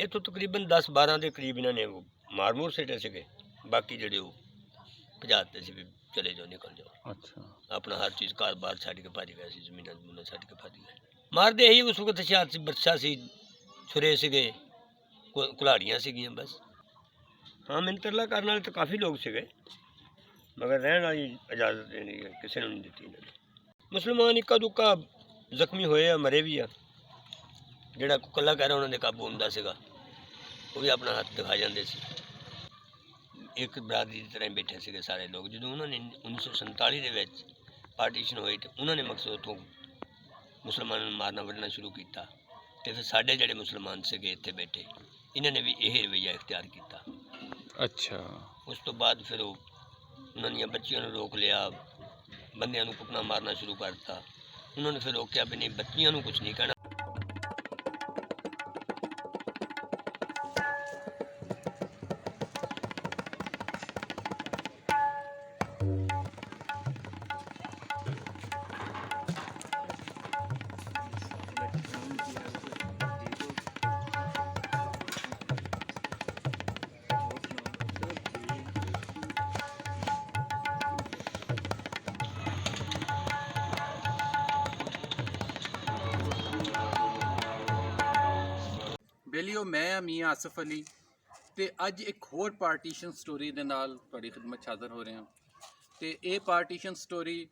ਇੱਥੋਂ ਤਕਰੀਬਨ 10-12 ਦੇ ਕਰੀਬ ਇਹਨਾਂ ਨੇ ਉਹ ਮਾਰ-ਮੂਰ ਸਿੱਟੇ ਸੀਗੇ। ਬਾਕੀ ਜਿਹੜੇ ਉਹ ਭਜਾ ਦਿੱਤੇ ਸੀ ਵੀ ਚਲੇ ਜਾਓ, ਨਿਕਲ ਜਾਓ। ਅੱਛਾ। ਆਪਣਾ ਹਰ ਚੀਜ਼ ਘਰ-ਬਾਰ ਛੱਡ ਕੇ ਭੱਜ ਗਏ ਸੀ, ਜ਼ਮੀਨਾਂ ਜਮੂਨਾਂ ਛੱਡ ਕੇ ਭੱਜ ਗਏ। ਮਾਰਦੇ ਇਹੀ ਉਸ ਵਕਤ ਹਥਿਆਰ ਸੀ, ਬਰਛਾ ਸੀ, ਛੁਰੇ ਸੀਗੇ, ਕੁਲਾੜੀਆਂ ਸੀਗੀਆਂ ਬਸ। ਹਾਂ, ਮਿੰਤਰਲਾ ਕਰਨ ਵਾਲੇ ਤਾਂ ਕਾਫੀ ਲੋਕ ਸੀਗੇ, ਮਗਰ ਰਹਿਣ ਵਾਲੀ ਇਜਾਜ਼ਤ ਨਹੀਂ ਕਿਸੇ ਨੂੰ ਨਹੀਂ ਦਿੱਤੀ ਇਹਨਾਂ ਨੇ। ਮੁਸਲਮਾਨ ਇੱਕਾ ਦੁੱਕਾ ਜ਼ਖਮੀ ਹੋਏ ਆ, ਮਰੇ ਵੀ ਆ। ਜਿਹੜਾ ਇਕੱਲਾ ਕਹਿ ਰਿਹਾ ਉਹਨਾਂ ਦੇ ਕਾਬੂ ਹੁੰਦਾ ਸੀਗਾ, ਉਹ ਵੀ ਆਪਣਾ ਹੱਥ ਦਿਖਾ ਜਾਂਦੇ ਸੀ। ਇੱਕ ਬਰਾਦਰੀ ਦੀ ਤਰ੍ਹਾਂ ਹੀ ਬੈਠੇ ਸੀਗੇ ਸਾਰੇ ਲੋਕ। ਜਦੋਂ ਉਹਨਾਂ ਨੇ 1947 ਦੇ ਵਿੱਚ ਪਾਰਟੀਸ਼ਨ ਹੋਈ ਤਾਂ ਉਹਨਾਂ ਨੇ ਮਕਸਦ ਉੱਥੋਂ ਮੁਸਲਮਾਨਾਂ ਨੂੰ ਮਾਰਨਾ ਵੱਢਣਾ ਸ਼ੁਰੂ ਕੀਤਾ, ਅਤੇ ਫਿਰ ਸਾਡੇ ਜਿਹੜੇ ਮੁਸਲਮਾਨ ਸੀਗੇ ਇੱਥੇ ਬੈਠੇ, ਇਹਨਾਂ ਨੇ ਵੀ ਇਹ ਰਵੱਈਆ ਇਖਤਿਆਰ ਕੀਤਾ। ਅੱਛਾ। ਉਸ ਤੋਂ ਬਾਅਦ ਫਿਰ ਉਹ ਉਹਨਾਂ ਦੀਆਂ ਬੱਚੀਆਂ ਨੂੰ ਰੋਕ ਲਿਆ, ਬੰਦਿਆਂ ਨੂੰ ਕੁੱਟਣਾ ਮਾਰਨਾ ਸ਼ੁਰੂ ਕਰ ਦਿੱਤਾ। ਉਹਨਾਂ ਨੇ ਫਿਰ ਰੋਕਿਆ ਵੀ ਨਹੀਂ, ਬੱਚੀਆਂ ਨੂੰ ਕੁਛ ਨਹੀਂ ਕਹਿਣਾ। ਬੇਲੀਓ, ਮੈਂ ਹਾਂ ਮੀਆਂ ਆਸਫ ਅਲੀ ਤੇ ਅੱਜ ਇੱਕ ਹੋਰ ਪਾਰਟੀਸ਼ਨ ਸਟੋਰੀ ਦੇ ਨਾਲ ਤੁਹਾਡੀ ਖਿਦਮਤ 'ਚ ਹਾਜ਼ਰ ਹੋ ਰਿਹਾ। ਤੇ ਇਹ ਪਾਰਟੀਸ਼ਨ ਸਟੋਰੀ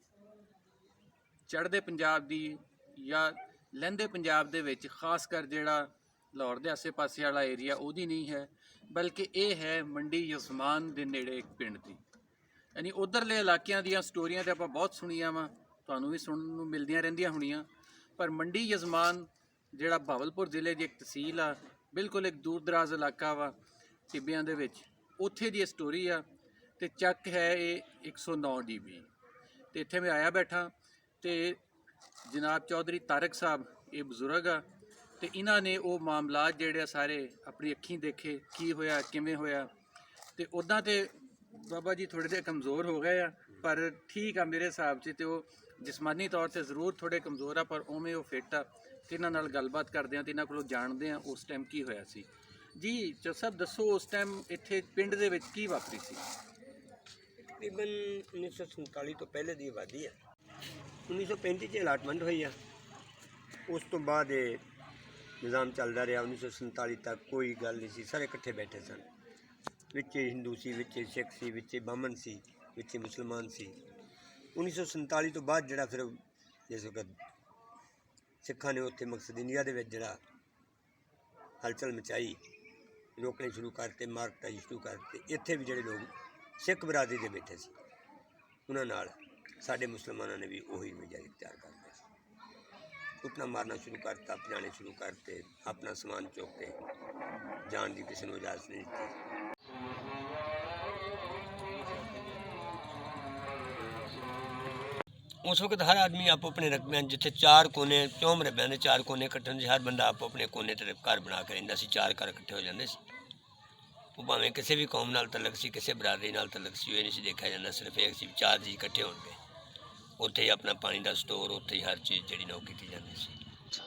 ਚੜ੍ਹਦੇ ਪੰਜਾਬ ਦੀ ਜਾਂ ਲਹਿੰਦੇ ਪੰਜਾਬ ਦੇ ਵਿੱਚ, ਖਾਸ ਕਰ ਜਿਹੜਾ ਲਾਹੌਰ ਦੇ ਆਸੇ-ਪਾਸੇ ਵਾਲਾ ਏਰੀਆ, ਉਹਦੀ ਨਹੀਂ ਹੈ, ਬਲਕਿ ਇਹ ਹੈ ਮੰਡੀ ਯਜ਼ਮਾਨ ਦੇ ਨੇੜੇ ਇੱਕ ਪਿੰਡ ਦੀ। ਯਾਨੀ ਉੱਧਰਲੇ ਇਲਾਕਿਆਂ ਦੀਆਂ ਸਟੋਰੀਆਂ ਤਾਂ ਆਪਾਂ ਬਹੁਤ ਸੁਣੀਆਂ ਵਾ, ਤੁਹਾਨੂੰ ਵੀ ਸੁਣਨ ਨੂੰ ਮਿਲਦੀਆਂ ਰਹਿੰਦੀਆਂ ਹੋਣੀਆਂ, ਪਰ ਮੰਡੀ ਯਜ਼ਮਾਨ ਜਿਹੜਾ ਬਹਾਵਲਪੁਰ ਜ਼ਿਲ੍ਹੇ ਦੀ ਇੱਕ ਤਹਿਸੀਲ ਆ, ਬਿਲਕੁਲ ਇੱਕ ਦੂਰ ਦਰਾਜ਼ ਇਲਾਕਾ ਵਾ ਟਿੱਬਿਆਂ ਦੇ ਵਿੱਚ, ਉੱਥੇ ਦੀ ਇਹ ਸਟੋਰੀ ਆ। ਅਤੇ ਚੱਕ ਹੈ ਇਹ 109 DB। ਅਤੇ ਇੱਥੇ ਮੈਂ ਆਇਆ ਬੈਠਾ ਅਤੇ ਜਨਾਬ ਚੌਧਰੀ ਤਾਰਕ ਸਾਹਿਬ ਇਹ ਬਜ਼ੁਰਗ ਆ, ਅਤੇ ਇਹਨਾਂ ਨੇ ਉਹ ਮਾਮਲਾਤ ਜਿਹੜੇ ਆ ਸਾਰੇ ਆਪਣੀ ਅੱਖੀਂ ਦੇਖੇ, ਕੀ ਹੋਇਆ, ਕਿਵੇਂ ਹੋਇਆ। ਅਤੇ ਉੱਦਾਂ ਤਾਂ ਬਾਬਾ ਜੀ ਥੋੜ੍ਹੇ ਜਿਹੇ ਕਮਜ਼ੋਰ ਹੋ ਗਏ ਆ, ਪਰ ਠੀਕ ਆ ਮੇਰੇ ਹਿਸਾਬ 'ਚ। ਅਤੇ ਉਹ ਜਿਸਮਾਨੀ ਤੌਰ 'ਤੇ ਜ਼ਰੂਰ ਥੋੜ੍ਹੇ ਕਮਜ਼ੋਰ ਆ, ਪਰ ਉਵੇਂ ਉਹ ਫਿੱਟ ਆ। ਅਤੇ ਇਹਨਾਂ ਨਾਲ ਗੱਲਬਾਤ ਕਰਦੇ ਹਾਂ ਅਤੇ ਇਹਨਾਂ ਕੋਲੋਂ ਜਾਣਦੇ ਹਾਂ ਉਸ ਟਾਈਮ ਕੀ ਹੋਇਆ ਸੀ। ਜੀ ਚੌਧਰੀ ਸਾਹਿਬ ਦੱਸੋ, ਉਸ ਟਾਈਮ ਇੱਥੇ ਪਿੰਡ ਦੇ ਵਿੱਚ ਕੀ ਵਾਪਰੀ ਸੀ? ਤਕਰੀਬਨ 1947 ਤੋਂ ਪਹਿਲੇ ਦੀ ਆਬਾਦੀ ਹੈ। 1935 'ਚ ਅਲਾਟਮੈਂਟ ਹੋਈ ਆ। ਉਸ ਤੋਂ ਬਾਅਦ ਇਹ ਨਿਜ਼ਾਮ ਚੱਲਦਾ ਰਿਹਾ। 1947 ਤੱਕ ਕੋਈ ਗੱਲ ਨਹੀਂ ਸੀ, ਸਾਰੇ ਇਕੱਠੇ ਬੈਠੇ ਸਨ। ਵਿੱਚ ਹਿੰਦੂ ਸੀ, ਵਿੱਚ ਸਿੱਖ ਸੀ, ਵਿੱਚ ਬਾਹਮਣ ਸੀ, ਵਿੱਚ ਮੁਸਲਮਾਨ ਸੀ। 1947 ਤੋਂ ਬਾਅਦ ਜਿਹੜਾ ਫਿਰ ਜਿਸ ਵਕਤ ਸਿੱਖਾਂ ਨੇ ਉੱਥੇ ਮਕਸਦ ਇੰਡੀਆ ਦੇ ਵਿੱਚ ਜਿਹੜਾ ਹਲਚਲ ਮਚਾਈ, ਰੋਕਣੇ ਸ਼ੁਰੂ ਕਰਤੇ, ਮਾਰ ਕੁਟਾਈ ਸ਼ੁਰੂ ਕਰਤੇ। ਇੱਥੇ ਵੀ ਜਿਹੜੇ ਲੋਕ ਸਿੱਖ ਬਰਾਦਰੀ ਦੇ ਬੈਠੇ ਸੀ, ਉਹਨਾਂ ਨਾਲ ਸਾਡੇ ਮੁਸਲਮਾਨਾਂ ਨੇ ਵੀ ਉਹੀ ਰਵੱਈਆ ਇਖਤਿਆਰ ਕਰ ਲਿਆ ਸੀ। ਕੁੱਟਣਾ ਮਾਰਨਾ ਸ਼ੁਰੂ ਕਰਤਾ, ਭਜਾਣੇ ਸ਼ੁਰੂ ਕਰਤੇ, ਆਪਣਾ ਸਮਾਨ ਚੁੱਕ ਕੇ ਜਾਣ ਦੀ ਕਿਸੇ ਨੂੰ ਇਜਾਜ਼ਤ ਨਹੀਂ ਦਿੱਤੀ। ਉਸ ਵਕਤ ਹਰ ਆਦਮੀ ਆਪੋ ਆਪਣੇ ਰਕਬਿਆਂ, ਜਿੱਥੇ 4 ਕੋਨੇ, 4 ਮਰਬਿਆਂ ਦੇ 4 ਕੋਨੇ ਕੱਟਣ ਸੀ, ਹਰ ਬੰਦਾ ਆਪੋ ਆਪਣੇ ਕੋਨੇ 'ਤੇ ਘਰ ਬਣਾ ਕੇ ਰਹਿੰਦਾ ਸੀ। 4 ਘਰ ਇਕੱਠੇ ਹੋ ਜਾਂਦੇ ਸੀ। ਉਹ ਭਾਵੇਂ ਕਿਸੇ ਵੀ ਕੌਮ ਨਾਲ ਤਲਕ ਸੀ, ਕਿਸੇ ਬਰਾਦਰੀ ਨਾਲ ਤਲਕ ਸੀ, ਇਹ ਨਹੀਂ ਸੀ ਦੇਖਿਆ ਜਾਂਦਾ। ਸਿਰਫ ਇਹ ਸੀ 4 ਜੀ ਇਕੱਠੇ ਹੋਣਗੇ, ਉੱਥੇ ਹੀ ਆਪਣਾ ਪਾਣੀ ਦਾ ਸਟੋਰ, ਉੱਥੇ ਹੀ ਹਰ ਚੀਜ਼ ਜਿਹੜੀ ਨਾ ਉਹ ਕੀਤੀ ਜਾਂਦੀ ਸੀ।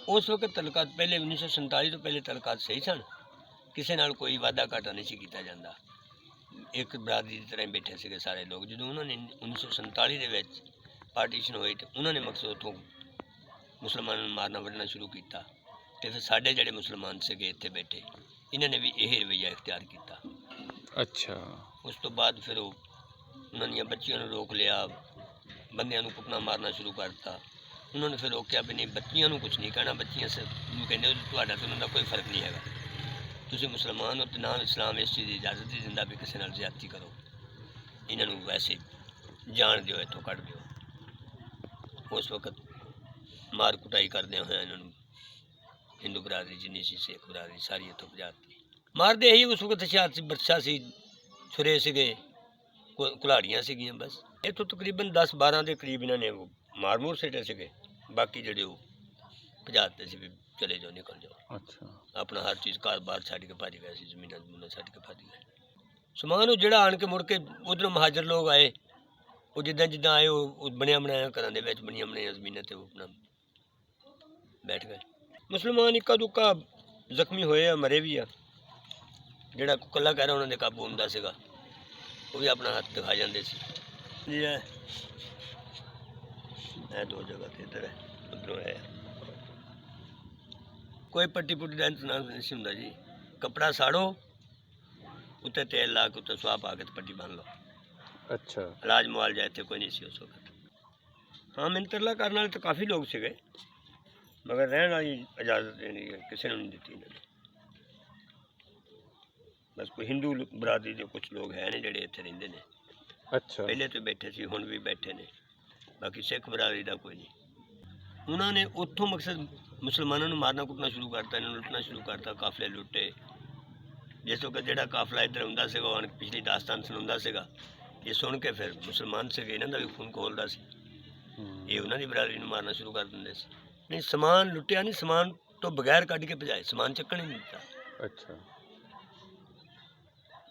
ਉਸ ਵਕਤ ਤਲਕਾਤ ਪਹਿਲੇ 1947 ਤੋਂ ਪਹਿਲੇ ਤਲਕਾਤ ਸਹੀ ਸਨ, ਕਿਸੇ ਨਾਲ ਕੋਈ ਵਾਧਾ ਘਾਟਾ ਨਹੀਂ ਸੀ ਕੀਤਾ ਜਾਂਦਾ। ਇੱਕ ਬਰਾਦਰੀ ਦੀ ਤਰ੍ਹਾਂ ਹੀ ਬੈਠੇ ਸੀਗੇ ਸਾਰੇ ਲੋਕ। ਜਦੋਂ ਉਹਨਾਂ ਨੇ 1947 ਦੇ ਵਿੱਚ ਪਾਰਟੀਸ਼ਨ ਹੋਈ ਤਾਂ ਉਹਨਾਂ ਨੇ ਮਕਸਦ ਉੱਥੋਂ ਮੁਸਲਮਾਨਾਂ ਨੂੰ ਮਾਰਨਾ ਵੱਢਣਾ ਸ਼ੁਰੂ ਕੀਤਾ, ਅਤੇ ਫਿਰ ਸਾਡੇ ਜਿਹੜੇ ਮੁਸਲਮਾਨ ਸੀਗੇ ਇੱਥੇ ਬੈਠੇ, ਇਹਨਾਂ ਨੇ ਵੀ ਇਹ ਰਵੱਈਆ ਇਖਤਿਆਰ ਕੀਤਾ। ਅੱਛਾ। ਉਸ ਤੋਂ ਬਾਅਦ ਫਿਰ ਉਹ ਉਹਨਾਂ ਦੀਆਂ ਬੱਚੀਆਂ ਨੂੰ ਰੋਕ ਲਿਆ, ਬੰਦਿਆਂ ਨੂੰ ਕੁੱਟਣਾ ਮਾਰਨਾ ਸ਼ੁਰੂ ਕਰ ਦਿੱਤਾ। ਉਹਨਾਂ ਨੇ ਫਿਰ ਰੋਕਿਆ ਵੀ ਨਹੀਂ, ਬੱਚੀਆਂ ਨੂੰ ਕੁਛ ਨਹੀਂ ਕਹਿਣਾ। ਬੱਚੀਆਂ ਨੂੰ ਕਹਿੰਦੇ ਤੁਹਾਡਾ ਅਤੇ ਉਹਨਾਂ ਦਾ ਕੋਈ ਫਰਕ ਨਹੀਂ ਹੈਗਾ, ਤੁਸੀਂ ਮੁਸਲਮਾਨ ਹੋ, ਅਤੇ ਨਾ ਇਸਲਾਮ ਇਸ ਚੀਜ਼ ਦੀ ਇਜਾਜ਼ਤ ਨਹੀਂ ਦਿੰਦਾ ਵੀ ਕਿਸੇ ਨਾਲ ਜ਼ਿਆਦਤੀ ਕਰੋ। ਇਹਨਾਂ ਨੂੰ ਵੈਸੇ ਜਾਣ ਦਿਓ, ਇੱਥੋਂ ਕੱਢ ਦਿਓ। ਉਸ ਵਕਤ ਮਾਰ ਕੁਟਾਈ ਕਰਦਿਆਂ ਹੋਇਆ ਇਹਨਾਂ ਨੂੰ ਹਿੰਦੂ ਬਰਾਦਰੀ ਜਿੰਨੀ ਸੀ, ਸਿੱਖ ਬਰਾਦਰੀ ਸਾਰੀ ਇੱਥੋਂ ਭਜਾ ਦਿੱਤੀ। ਮਾਰਦੇ ਇਹੀ ਉਸ ਵਕਤ ਹਥਿਆਰ ਸੀ, ਬਰਛਾ ਸੀ, ਛੁਰੇ ਸੀਗੇ, ਕੁਲਾੜੀਆਂ ਸੀਗੀਆਂ ਬਸ। ਇੱਥੋਂ ਤਕਰੀਬਨ 10-12 ਦੇ ਕਰੀਬ ਇਹਨਾਂ ਨੇ ਉਹ ਮਾਰ-ਮੂਰ ਸਿੱਟੇ ਸੀਗੇ। ਬਾਕੀ ਜਿਹੜੇ ਉਹ ਭਜਾ ਦਿੱਤੇ ਸੀ ਵੀ ਚਲੇ ਜਾਓ, ਨਿਕਲ ਜਾਓ। ਅੱਛਾ। ਆਪਣਾ ਹਰ ਚੀਜ਼ ਘਰ-ਬਾਰ ਛੱਡ ਕੇ ਭੱਜ ਗਏ ਸੀ, ਜ਼ਮੀਨਾਂ ਜਮੂਨਾਂ ਛੱਡ ਕੇ ਭੱਜ ਗਏ। ਸਮਾਨ ਉਹ ਜਿਹੜਾ ਆਣ ਕੇ ਮੁੜ ਕੇ ਉੱਧਰੋਂ ਮਹਾਜਰ ਲੋਕ ਆਏ, ਉਹ ਜਿੱਦਾਂ ਆਏ ਉਹ ਬਣਿਆ ਬਣਾਇਆ ਘਰਾਂ ਦੇ ਵਿੱਚ, ਬਣੀਆਂ ਬਣਾਈਆਂ ਜ਼ਮੀਨਾਂ 'ਤੇ ਉਹ ਆਪਣਾ ਬੈਠ ਗਏ। ਮੁਸਲਮਾਨ ਇੱਕਾ ਦੁੱਕਾ ਜ਼ਖਮੀ ਹੋਏ ਆ, ਮਰੇ ਵੀ ਆ। ਜਿਹੜਾ ਇਕੱਲਾ ਕਹਿ ਰਿਹਾ ਉਹਨਾਂ ਦੇ ਕਾਬੂ ਹੁੰਦਾ ਸੀਗਾ, ਉਹ ਵੀ ਆਪਣਾ ਹੱਥ ਦਿਖਾ ਜਾਂਦੇ ਸੀ ਜੀ। ਇਹ ਦੋ ਜਗ੍ਹਾ ਤੇ ਇੱਧਰ ਹੈ, ਉੱਧਰੋਂ ਹੈ। ਕੋਈ ਪੱਟੀ ਪੁੱਟੀ ਦਾ ਇੰਤਜ਼ਾਮ ਨਹੀਂ ਸੀ ਹੁੰਦਾ ਜੀ। ਕੱਪੜਾ ਸਾੜੋ, ਉੱਤੇ ਤੇਲ ਲਾ ਕੇ ਉੱਤੇ ਸੁਆਹ ਪਾ ਕੇ ਤੇ ਪੱਟੀ ਬੰਨ ਲਓ। ਅੱਛਾ। ਇਲਾਜ ਮੁਆਲਜਾ ਇੱਥੇ ਕੋਈ ਨਹੀਂ ਸੀ ਉਸ ਵਕਤ। ਹਾਂ, ਮਿੰਤਰਲਾ ਕਰਨ ਵਾਲੇ ਤਾਂ ਕਾਫੀ ਲੋਕ ਸੀਗੇ, ਮਗਰ ਰਹਿਣ ਵਾਲੀ ਇਜਾਜ਼ਤ ਦੇਣੀ ਕਿਸੇ ਨੂੰ ਨਹੀਂ ਦਿੱਤੀ ਇਹਨਾਂ ਨੇ। ਬਸ ਕੋਈ ਹਿੰਦੂ ਬਰਾਦਰੀ ਦੇ ਕੁਝ ਲੋਕ ਹੈ ਨੇ ਜਿਹੜੇ ਇੱਥੇ ਰਹਿੰਦੇ ਨੇ। ਅੱਛਾ। ਪਹਿਲੇ ਤੋਂ ਬੈਠੇ ਸੀ, ਹੁਣ ਵੀ ਬੈਠੇ ਨੇ। ਬਾਕੀ ਸਿੱਖ ਬਰਾਦਰੀ ਦਾ ਕੋਈ ਨਹੀਂ। ਉਹਨਾਂ ਨੇ ਉੱਥੋਂ ਮਕਸਦ ਮੁਸਲਮਾਨਾਂ ਨੂੰ ਮਾਰਨਾ ਕੁੱਟਣਾ ਸ਼ੁਰੂ ਕਰਤਾ, ਇਹਨਾਂ ਨੂੰ ਲੁੱਟਣਾ ਸ਼ੁਰੂ ਕਰਤਾ। ਕਾਫਲੇ ਲੁੱਟੇ। ਜਿਸ ਵਕਤ ਜਿਹੜਾ ਕਾਫਲਾ ਇੱਧਰ ਹੁੰਦਾ ਸੀਗਾ, ਉਹ ਪਿਛਲੀ ਦਾਸਤਾਨ ਸੁਣਾਉਂਦਾ ਸੀਗਾ। ਇਹ ਸੁਣ ਕੇ ਫਿਰ ਮੁਸਲਮਾਨ ਸੀਗੇ, ਇਹਨਾਂ ਦਾ ਵੀ ਖੂਨ ਖੋਲਦਾ ਸੀ। ਇਹ ਉਹਨਾਂ ਦੀ ਬਰਾਦਰੀ ਨੂੰ ਮਾਰਨਾ ਸ਼ੁਰੂ ਕਰ ਦਿੰਦੇ ਸੀ। ਨਹੀਂ, ਸਮਾਨ ਲੁੱਟਿਆ ਨਹੀਂ, ਸਮਾਨ ਤੋਂ ਬਗੈਰ ਕੱਢ ਕੇ ਭਜਾਏ, ਸਮਾਨ ਚੱਕਣ ਹੀ ਨਹੀਂ ਦਿੱਤਾ। ਅੱਛਾ।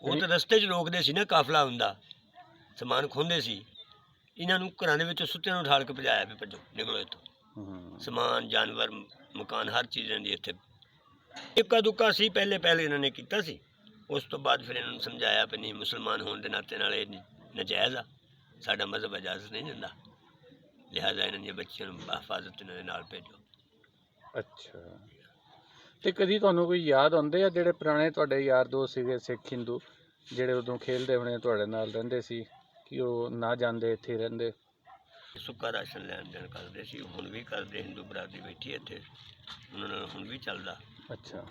ਉਹ ਤਾਂ ਰਸਤੇ 'ਚ ਰੋਕਦੇ ਸੀ ਨਾ, ਕਾਫਲਾ ਹੁੰਦਾ, ਸਮਾਨ ਖੋਹਦੇ ਸੀ। ਇਹਨਾਂ ਨੂੰ ਘਰਾਂ ਦੇ ਵਿੱਚੋਂ ਸੁੱਤਿਆਂ ਨੂੰ ਉਠਾਲ ਕੇ ਭਜਾਇਆ ਵੀ ਭੱਜੋ, ਨਿਕਲੋ ਇੱਥੋਂ। ਸਮਾਨ, ਜਾਨਵਰ, ਮਕਾਨ, ਹਰ ਚੀਜ਼ ਇਹਨਾਂ ਦੀ ਇੱਥੇ। ਇੱਕਾ ਦੁੱਕਾ ਸੀ ਪਹਿਲੇ ਇਹਨਾਂ ਨੇ ਕੀਤਾ ਸੀ। ਉਸ ਤੋਂ ਬਾਅਦ ਫਿਰ ਇਹਨਾਂ ਨੂੰ ਸਮਝਾਇਆ ਵੀ ਨਹੀਂ, ਮੁਸਲਮਾਨ ਹੋਣ ਦੇ ਨਾਤੇ ਨਾਲ ਇਹ ਨਜਾਇਜ਼ ਆ, ਸਾਡਾ ਮਜ਼ਹਬ ਇਜਾਜ਼ਤ ਨਹੀਂ ਦਿੰਦਾ, ਲਿਹਾਜ਼ਾ ਇਹਨਾਂ ਦੀਆਂ ਬੱਚੀਆਂ ਨੂੰ ਹਿਫਾਜ਼ਤ ਇਹਨਾਂ ਦੇ ਨਾਲ ਭੇਜੋ। ਅੱਛਾ। ਤੇ ਕਦੀ ਤੁਹਾਨੂੰ ਕੋਈ ਯਾਦ ਆਉਂਦੇ ਆ ਜਿਹੜੇ ਪੁਰਾਣੇ ਤੁਹਾਡੇ ਯਾਰ ਦੋਸਤ ਸੀਗੇ ਸਿੱਖ ਹਿੰਦੂ, ਜਿਹੜੇ ਉਦੋਂ ਖੇਲਦੇ ਹੋਣੇ ਤੁਹਾਡੇ ਨਾਲ ਰਹਿੰਦੇ ਸੀ, ਕਿ ਉਹ ਨਾ ਜਾਂਦੇ ਇੱਥੇ ਰਹਿੰਦੇ? ਸੁੱਕਾ ਰਾਸ਼ਨ ਲੈਣ ਦੇਣ ਕਰਦੇ ਸੀ, ਹੁਣ ਵੀ ਕਰਦੇ। ਹਿੰਦੂ ਬਰਾਦਰੀ ਬੈਠੀ ਇੱਥੇ, ਉਹਨਾਂ ਨਾਲ ਹੁਣ ਵੀ ਚੱਲਦਾ। ਅੱਛਾ।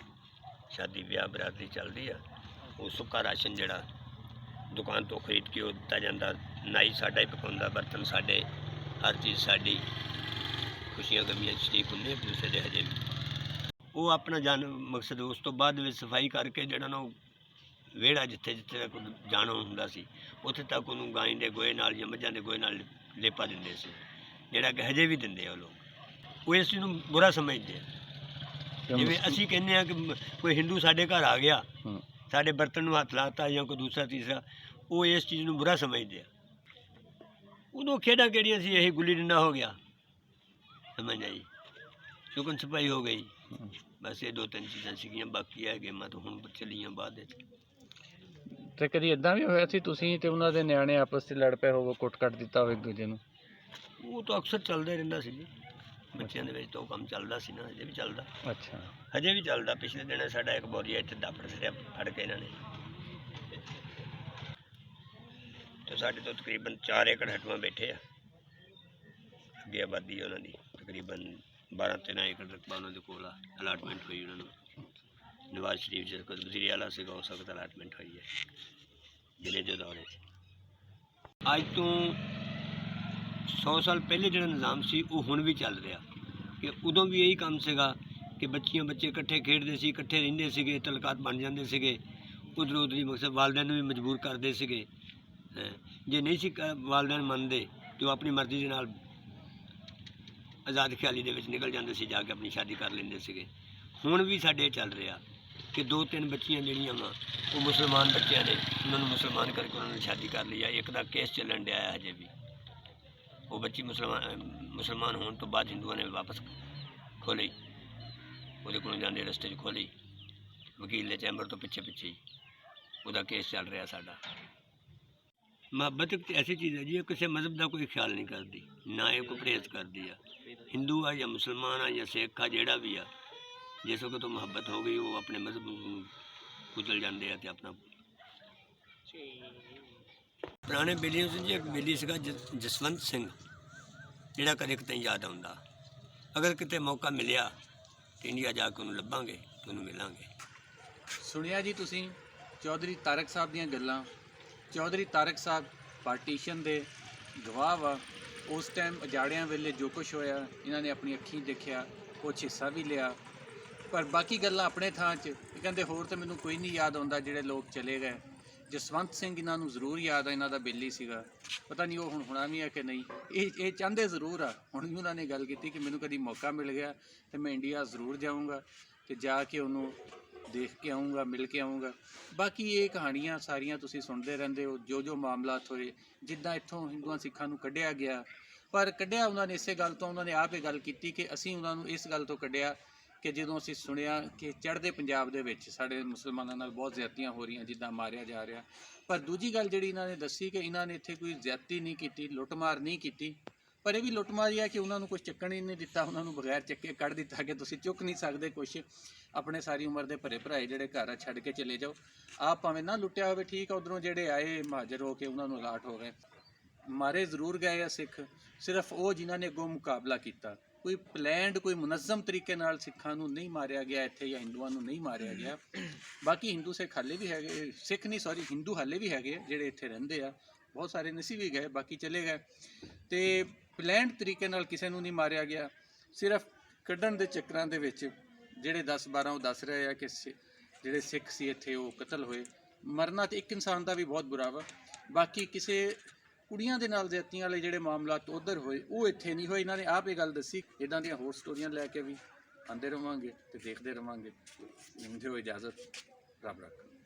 ਸ਼ਾਦੀ ਵਿਆਹ ਬਰਾਦਰੀ ਚੱਲਦੀ ਆ। ਉਹ ਸੁੱਕਾ ਰਾਸ਼ਨ ਜਿਹੜਾ ਦੁਕਾਨ ਤੋਂ ਖਰੀਦ ਕੇ ਉਹ ਦਿੱਤਾ ਜਾਂਦਾ। ਨਾਈ ਸਾਡਾ ਹੀ ਪਕਾਉਂਦਾ, ਬਰਤਨ ਸਾਡੇ, ਹਰ ਚੀਜ਼ ਸਾਡੀ। ਖੁਸ਼ੀਆਂ ਗਮੀਆਂ ਸ਼ਰੀਕ ਹੁੰਦੇ ਇੱਕ ਦੂਸਰੇ ਦੇ। ਹਜੇ ਵੀ ਉਹ ਆਪਣਾ ਮਕਸਦ ਉਸ ਤੋਂ ਬਾਅਦ ਵਿੱਚ ਸਫਾਈ ਕਰਕੇ ਜਿਹੜਾ ਨਾ ਵਿਹੜਾ ਜਿੱਥੇ ਤੱਕ ਜਾਣਾ ਹੁੰਦਾ ਸੀ, ਉੱਥੇ ਤੱਕ ਉਹਨੂੰ ਗਾਂ ਦੇ ਗੋਹੇ ਨਾਲ ਜਾਂ ਮੱਝਾਂ ਦੇ ਗੋਹੇ ਨਾਲ ਲੇਪਾ ਦਿੰਦੇ ਸੀ, ਜਿਹੜਾ ਕਿ ਹਜੇ ਵੀ ਦਿੰਦੇ ਆ ਉਹ ਲੋਕ। ਉਹ ਇਸ ਚੀਜ਼ ਨੂੰ ਬੁਰਾ ਸਮਝਦੇ ਆ। ਜਿਵੇਂ ਅਸੀਂ ਕਹਿੰਦੇ ਹਾਂ ਕਿ ਕੋਈ ਹਿੰਦੂ ਸਾਡੇ ਘਰ ਆ ਗਿਆ, ਸਾਡੇ ਬਰਤਨ ਨੂੰ ਹੱਥ ਲਾਤਾ ਜਾਂ ਕੋਈ ਦੂਸਰਾ ਤੀਸਰਾ, ਉਹ ਇਸ ਚੀਜ਼ ਨੂੰ ਬੁਰਾ ਸਮਝਦੇ ਆ। ਉਦੋਂ ਖੇਡਾਂ ਕਿਹੜੀਆਂ ਸੀ, ਇਹੀ ਗੁੱਲੀ ਡੰਡਾ ਹੋ ਗਿਆ, ਸਮਝ ਆਈ, ਚੁਕਨ ਛਪਾਈ ਹੋ ਗਈ, ਬਸ ਇਹ ਦੋ ਤਿੰਨ ਚੀਜ਼ਾਂ ਸੀਗੀਆਂ। ਬਾਕੀ ਇਹ ਗੇਮਾਂ ਤਾਂ ਹੁਣ ਚੱਲੀਆਂ ਬਾਅਦ ਵਿੱਚ। ਤੇ ਕਦੀ ਇਦਾਂ ਵੀ ਹੋਇਆ ਸੀ ਤੁਸੀਂ ਤੇ ਉਹਨਾਂ ਦੇ ਨਿਆਣੇ ਆਪਸ 'ਚ ਲੜ ਪਏ ਹੋਵੋ, ਕੁੱਟ ਕੱਟ ਦਿੱਤਾ ਹੋਵੇ ਇੱਕ ਦੂਜੇ ਨੂੰ? ਉਹ ਤਾਂ ਅਕਸਰ ਚੱਲਦਾ ਹੀ ਰਹਿੰਦਾ ਸੀ ਜੀ, ਬੱਚਿਆਂ ਦੇ ਵਿੱਚ ਤਾਂ ਉਹ ਕੰਮ ਚੱਲਦਾ ਸੀ ਨਾ, ਹਜੇ ਵੀ ਚੱਲਦਾ। ਅੱਛਾ। ਹਜੇ ਵੀ ਚੱਲਦਾ। ਪਿਛਲੇ ਦਿਨ ਸਾਡਾ ਇੱਕ ਬੋਰੀਆ ਇੱਥੇ ਦਾਪੜ ਸਿਰਿਆ ਫੜ ਕੇ ਇਹਨਾਂ ਨੇ, ਤੇ ਸਾਡੇ ਤੋਂ ਤਕਰੀਬਨ 4 ਏਕੜ ਹਟਵਾ ਬੈਠੇ ਆ। ਅੱਗੇ ਆਬਾਦੀ ਉਹਨਾਂ ਦੀ ਤਕਰੀਬਨ 12-13 ਏਕੜ ਰਕਬਾ ਉਹਨਾਂ ਦੇ ਕੋਲ ਆ। ਅਲਾਟਮੈਂਟ ਹੋਈ ਉਹਨਾਂ ਨੂੰ ਨਵਾਜ਼ ਸ਼ਰੀਫ ਜੀ ਕੋਲ, ਵਜ਼ੀਰ ਆਲਾ ਸੀਗਾ ਉਸ ਵਕਤ ਅਲਾਟਮੈਂਟ ਹੋਈ ਹੈ ਜ਼ਿਲ੍ਹੇ ਦੇ ਦੌਰੇ 'ਚ। ਅੱਜ ਤੋਂ 100 ਸਾਲ ਪਹਿਲੇ ਜਿਹੜਾ ਨਿਜ਼ਾਮ ਸੀ ਉਹ ਹੁਣ ਵੀ ਚੱਲ ਰਿਹਾ। ਕਿ ਉਦੋਂ ਵੀ ਇਹੀ ਕੰਮ ਸੀਗਾ ਕਿ ਬੱਚੇ ਇਕੱਠੇ ਖੇਡਦੇ ਸੀ, ਇਕੱਠੇ ਰਹਿੰਦੇ ਸੀਗੇ, ਤਲਕਾਤ ਬਣ ਜਾਂਦੇ ਸੀਗੇ। ਉੱਧਰੋਂ ਉੱਧਰੀ ਮਕਸਦ ਵਾਲਦਿਆਂ ਨੂੰ ਵੀ ਮਜਬੂਰ ਕਰਦੇ ਸੀਗੇ। ਜੇ ਨਹੀਂ ਸੀ ਵਾਲਦਿਨ ਮੰਨਦੇ ਤਾਂ ਉਹ ਆਪਣੀ ਮਰਜ਼ੀ ਦੇ ਨਾਲ ਆਜ਼ਾਦ ਖਿਆਲੀ ਦੇ ਵਿੱਚ ਨਿਕਲ ਜਾਂਦੇ ਸੀ, ਜਾ ਕੇ ਆਪਣੀ ਸ਼ਾਦੀ ਕਰ ਲੈਂਦੇ ਸੀਗੇ। ਹੁਣ ਵੀ ਸਾਡੇ ਚੱਲ ਰਿਹਾ ਕਿ 2-3 ਬੱਚੀਆਂ ਜਿਹੜੀਆਂ ਵਾ ਉਹ ਮੁਸਲਮਾਨ ਬੱਚਿਆਂ ਨੇ, ਉਹਨਾਂ ਨੂੰ ਮੁਸਲਮਾਨ ਕਰਕੇ ਉਹਨਾਂ ਨੇ ਸ਼ਾਦੀ ਕਰ ਲਈ ਆ। ਇੱਕ ਦਾ ਕੇਸ ਚੱਲਣ ਡਿਆ ਹੈ ਹਜੇ ਵੀ। ਉਹ ਬੱਚੀ ਮੁਸਲਮਾਨ ਹੋਣ ਤੋਂ ਬਾਅਦ ਹਿੰਦੂਆਂ ਨੇ ਵਾਪਸ ਖੋਲ੍ਹੀ, ਉਹਦੇ ਕੋਲੋਂ ਜਾਂਦੇ ਰਸਤੇ 'ਚ ਖੋਲ੍ਹੀ, ਵਕੀਲ ਦੇ ਚੈਂਬਰ ਤੋਂ ਪਿੱਛੇ ਹੀ ਉਹਦਾ ਕੇਸ ਚੱਲ ਰਿਹਾ ਸਾਡਾ। ਮੁਹੱਬਤ ਇੱਕ ਐਸੀ ਚੀਜ਼ ਹੈ ਜੀ, ਇਹ ਕਿਸੇ ਮਜ਼ਹਬ ਦਾ ਕੋਈ ਖਿਆਲ ਨਹੀਂ ਕਰਦੀ, ਨਾ ਇਹ ਕੋਈ ਪਰਹੇਜ਼ ਕਰਦੀ ਆ। ਹਿੰਦੂ ਆ ਜਾਂ ਮੁਸਲਮਾਨ ਆ ਜਾਂ ਸਿੱਖ ਆ, ਜਿਹੜਾ ਵੀ ਆ, ਜਿਸ ਵਕਤ ਤੋਂ ਮੁਹੱਬਤ ਹੋ ਗਈ ਉਹ ਆਪਣੇ ਮਜ਼ਹਬ ਨੂੰ ਕੁਚਲ ਜਾਂਦੇ ਆ ਅਤੇ ਆਪਣਾ। ਪੁਰਾਣੇ ਬੇਲੀਆਂ ਸੀ ਜੀ, ਇੱਕ ਬੇਲੀ ਸੀਗਾ ਜਸਵੰਤ ਸਿੰਘ, ਜਿਹੜਾ ਕਦੇ ਕਿਤੇ ਯਾਦ ਆਉਂਦਾ। ਅਗਰ ਕਿਤੇ ਮੌਕਾ ਮਿਲਿਆ ਤਾਂ ਇੰਡੀਆ ਜਾ ਕੇ ਉਹਨੂੰ ਲੱਭਾਂਗੇ ਅਤੇ ਉਹਨੂੰ ਮਿਲਾਂਗੇ। ਸੁਣਿਆ ਜੀ ਤੁਸੀਂ ਚੌਧਰੀ ਤਾਰਕ ਸਾਹਿਬ ਦੀਆਂ ਗੱਲਾਂ। ਚੌਧਰੀ ਤਾਰਕ ਸਾਹਿਬ ਪਾਰਟੀਸ਼ਨ ਦੇ ਗਵਾਹ ਵਾ। ਉਸ ਟਾਈਮ ਉਜਾੜਿਆਂ ਵੇਲੇ ਜੋ ਕੁਛ ਹੋਇਆ ਇਹਨਾਂ ਨੇ ਆਪਣੀ ਅੱਖੀਂ ਦੇਖਿਆ, ਕੁਛ ਹਿੱਸਾ ਵੀ ਲਿਆ। ਪਰ ਬਾਕੀ ਗੱਲਾਂ ਆਪਣੇ ਥਾਂ 'ਚ। ਇਹ ਕਹਿੰਦੇ ਹੋਰ ਤਾਂ ਮੈਨੂੰ ਕੋਈ ਨਹੀਂ ਯਾਦ ਆਉਂਦਾ ਜਿਹੜੇ ਲੋਕ ਚਲੇ ਗਏ। ਜਸਵੰਤ ਸਿੰਘ ਇਹਨਾਂ ਨੂੰ ਜ਼ਰੂਰ ਯਾਦ ਆ, ਇਹਨਾਂ ਦਾ ਬੇਲੀ ਸੀਗਾ। ਪਤਾ ਨਹੀਂ ਉਹ ਹੁਣ ਹੋਣਾ ਵੀ ਹੈ ਕਿ ਨਹੀਂ। ਇਹ ਚਾਹੁੰਦੇ ਜ਼ਰੂਰ ਆ। ਹੁਣ ਵੀ ਉਹਨਾਂ ਨੇ ਗੱਲ ਕੀਤੀ ਕਿ ਮੈਨੂੰ ਕਦੀ ਮੌਕਾ ਮਿਲ ਗਿਆ ਤਾਂ ਮੈਂ ਇੰਡੀਆ ਜ਼ਰੂਰ ਜਾਊਂਗਾ ਅਤੇ ਜਾ ਕੇ ਉਹਨੂੰ ਦੇਖ ਕੇ ਆਊਂਗਾ, ਮਿਲ ਕੇ ਆਊਂਗਾ। ਬਾਕੀ ਇਹ ਕਹਾਣੀਆਂ ਸਾਰੀਆਂ ਤੁਸੀਂ ਸੁਣਦੇ ਰਹਿੰਦੇ ਹੋ, ਜੋ ਮਾਮਲਾਤ ਹੋਏ, ਜਿੱਦਾਂ ਇੱਥੋਂ ਹਿੰਦੂਆਂ ਸਿੱਖਾਂ ਨੂੰ ਕੱਢਿਆ ਗਿਆ। ਪਰ ਕੱਢਿਆ ਉਹਨਾਂ ਨੇ ਇਸੇ ਗੱਲ ਤੋਂ, ਉਹਨਾਂ ਨੇ ਆਪ ਇਹ ਗੱਲ ਕੀਤੀ ਕਿ ਅਸੀਂ ਉਹਨਾਂ ਨੂੰ ਇਸ ਗੱਲ ਤੋਂ ਕੱਢਿਆ ਕਿ ਜਦੋਂ ਅਸੀਂ ਸੁਣਿਆ ਕਿ ਚੜ੍ਹਦੇ ਪੰਜਾਬ ਦੇ ਵਿੱਚ ਸਾਡੇ ਮੁਸਲਮਾਨਾਂ ਨਾਲ ਬਹੁਤ ਜ਼ਿਆਦਤੀਆਂ ਹੋ ਰਹੀਆਂ, ਜਿੱਦਾਂ ਮਾਰਿਆ ਜਾ ਰਿਹਾ। ਪਰ ਦੂਜੀ ਗੱਲ ਜਿਹੜੀ ਇਹਨਾਂ ਨੇ ਦੱਸੀ ਕਿ ਇਹਨਾਂ ਨੇ ਇੱਥੇ ਕੋਈ ਜ਼ਿਆਦਤੀ ਨਹੀਂ ਕੀਤੀ, ਲੁੱਟਮਾਰ ਨਹੀਂ ਕੀਤੀ, ਪਰ ਇਹ ਵੀ ਲੁੱਟਮਾਰ ਹੀ ਹੈ ਕਿ ਉਹਨਾਂ ਨੂੰ ਕੁਝ ਚੱਕਣ ਹੀ ਨਹੀਂ ਦਿੱਤਾ, ਉਹਨਾਂ ਨੂੰ ਬਗੈਰ ਚੱਕੇ ਕੱਢ ਦਿੱਤਾ ਕਿ ਤੁਸੀਂ ਚੁੱਕ ਨਹੀਂ ਸਕਦੇ ਕੁਛ, ਆਪਣੇ ਸਾਰੀ ਉਮਰ ਦੇ ਭਰੇ ਭਰਾਏ ਜਿਹੜੇ ਘਰ ਆ ਛੱਡ ਕੇ ਚਲੇ ਜਾਓ। ਆਪ ਭਾਵੇਂ ਨਾ ਲੁੱਟਿਆ ਹੋਵੇ ਠੀਕ ਆ, ਉੱਧਰੋਂ ਜਿਹੜੇ ਆਏ ਮਹਾਜਰ ਹੋ ਕੇ ਉਹਨਾਂ ਨੂੰ ਅਲਾਟ ਹੋ ਗਏ। ਮਾਰੇ ਜ਼ਰੂਰ ਗਏ ਆ ਸਿੱਖ, ਸਿਰਫ ਉਹ ਜਿਨ੍ਹਾਂ ਨੇ ਅੱਗੋਂ ਮੁਕਾਬਲਾ ਕੀਤਾ। ਕੋਈ ਪਲੈਨਡ, ਕੋਈ ਮੁਨੱਜ਼ਮ ਤਰੀਕੇ ਨਾਲ ਸਿੱਖਾਂ ਨੂੰ ਨਹੀਂ ਮਾਰਿਆ ਗਿਆ ਇੱਥੇ, ਜਾਂ ਹਿੰਦੂਆਂ ਨੂੰ ਨਹੀਂ ਮਾਰਿਆ ਗਿਆ। ਬਾਕੀ ਹਿੰਦੂ ਸਿੱਖ ਹਾਲੇ ਵੀ ਹੈਗੇ, ਸਿੱਖ ਨਹੀਂ ਸੌਰੀ ਹਿੰਦੂ ਹਾਲੇ ਵੀ ਹੈਗੇ ਆ ਜਿਹੜੇ ਇੱਥੇ ਰਹਿੰਦੇ ਆ, ਬਹੁਤ ਸਾਰੇ ਨਸੀ ਵੀ ਗਏ, ਬਾਕੀ ਚਲੇ ਗਏ। ਤੇ ਪਲੈਨਡ ਤਰੀਕੇ ਨਾਲ ਕਿਸੇ ਨੂੰ ਨਹੀਂ ਮਾਰਿਆ ਗਿਆ, ਸਿਰਫ ਕੱਢਣ ਦੇ ਚੱਕਰਾਂ ਦੇ ਵਿੱਚ ਜਿਹੜੇ 10-12 ਉਹ ਦੱਸ ਰਹੇ ਆ ਕਿ ਜਿਹੜੇ ਸਿੱਖ ਸੀ ਇੱਥੇ ਉਹ ਕਤਲ ਹੋਏ। ਮਰਨਾ ਤੇ ਇੱਕ ਇਨਸਾਨ ਦਾ ਵੀ ਬਹੁਤ ਬੁਰਾ ਵਾ, ਬਾਕੀ ਕਿਸੇ ਕੁੜੀਆਂ ਦੇ ਨਾਲ ਜ਼ਿਆਦਤੀਆਂ ਵਾਲੇ ਜਿਹੜੇ ਮਾਮਲਾਤ ਉੱਧਰ ਹੋਏ ਉਹ ਇੱਥੇ ਨਹੀਂ ਹੋਏ। ਇਹਨਾਂ ਨੇ ਆਪ ਇਹ ਗੱਲ ਦੱਸੀ। ਇੱਦਾਂ ਦੀਆਂ ਹੋਰ ਸਟੋਰੀਆਂ ਲੈ ਕੇ ਵੀ ਆਉਂਦੇ ਰਹਾਂਗੇ ਤੇ ਦੇਖਦੇ ਰਹਾਂਗੇ। ਦਿਓ ਇਜਾਜ਼ਤ, ਰੱਬ ਰੱਖਾ।